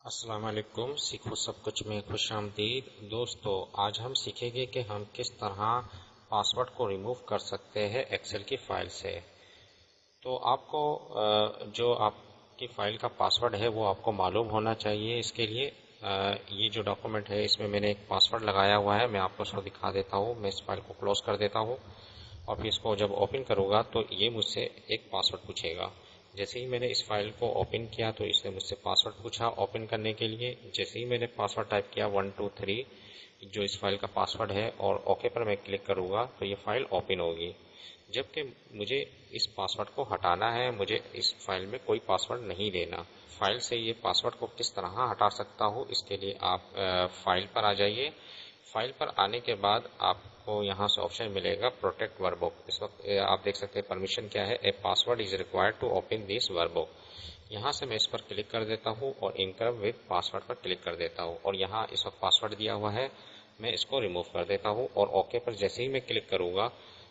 السلام علیکم، سیکھو سب کچھ میں خوش آمدید دوستو۔ آج ہم سیکھیں گے کہ ہم کس طرح پاسورڈ کو ریموو کر سکتے ہیں ایکسل کی فائل سے۔ تو آپ کو جو آپ کی فائل کا پاسورڈ ہے وہ آپ کو معلوم ہونا چاہیے۔ اس کے لیے یہ جو ڈاکومنٹ ہے اس میں میں نے ایک پاسورڈ لگایا ہوا ہے، میں آپ کو اس کو دکھا دیتا ہوں۔ میں اس فائل کو کلوز کر دیتا ہوں اور پھر اس کو جب اوپن کروں گا تو یہ مجھ سے ایک پاسورڈ پوچھے گا۔ جیسے ہی میں نے اس فائل کو اوپن کیا تو اس نے مجھ سے پاسورڈ پوچھا اوپن کرنے کے لیے۔ جیسے ہی میں نے پاسورڈ ٹائپ کیا 123 جو اس فائل کا پاسورڈ ہے اور اوکے پر میں کلک کروں گا تو یہ فائل اوپن ہوگی۔ جبکہ مجھے اس پاسورڈ کو ہٹانا ہے، مجھے اس فائل میں کوئی پاسورڈ نہیں دینا۔ فائل سے یہ پاسورڈ کو کس طرح ہٹا سکتا ہوں، اس کے لیے آپ فائل پر آ جائیے۔ فائل پر آنے کے بعد آپ کو یہاں سے آپشن ملے گا پروٹیکٹ ورک بک۔ اس وقت آپ دیکھ سکتے ہیں پرمیشن کیا ہے، a password is required to open this workbook. یہاں سے میں اس پر کلک کر دیتا ہوں اور encrypt with password per click کر دیتا ہوں، اور یہاں اس وقت پاسورڈ دیا ہوا ہے، میں اس کو ریموو کر دیتا ہوں اور اوکے پر جیسے ہی میں کلک کروں گا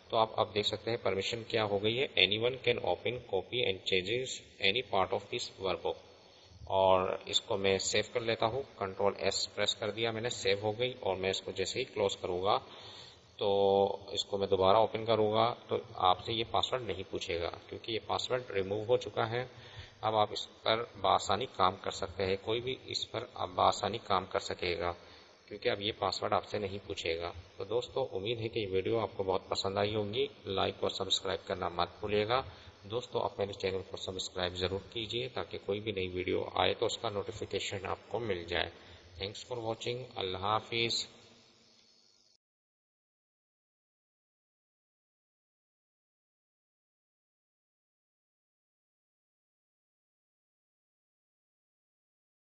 تو آپ اب دیکھ سکتے ہیں پرمیشن کیا ہو گئی ہے، anyone can open copy and changes any part of this workbook. اور اس کو میں سیو کر لیتا ہوں، کنٹرول ایس پریس کر دیا میں نے، سیو ہو گئی۔ اور میں اس کو جیسے ہی کلوز کروں گا تو اس کو میں دوبارہ اوپن کروں گا تو آپ سے یہ پاسورڈ نہیں پوچھے گا کیونکہ یہ پاسورڈ ریموو ہو چکا ہے۔ اب آپ اس پر بآسانی کام کر سکتے ہیں، کوئی بھی اس پر اب بآسانی کام کر سکے گا کیونکہ اب یہ پاسورڈ آپ سے نہیں پوچھے گا۔ تو دوستو امید ہے کہ یہ ویڈیو آپ کو بہت پسند آئی ہوگی، لائک اور سبسکرائب کرنا مت بھولیے گا۔ دوستو آپ میرے چینل کو سبسکرائب ضرور کیجئے تاکہ کوئی بھی نئی ویڈیو آئے تو اس کا نوٹیفیکیشن آپ کو مل جائے۔ تھینکس فار واچنگ، اللہ حافظ۔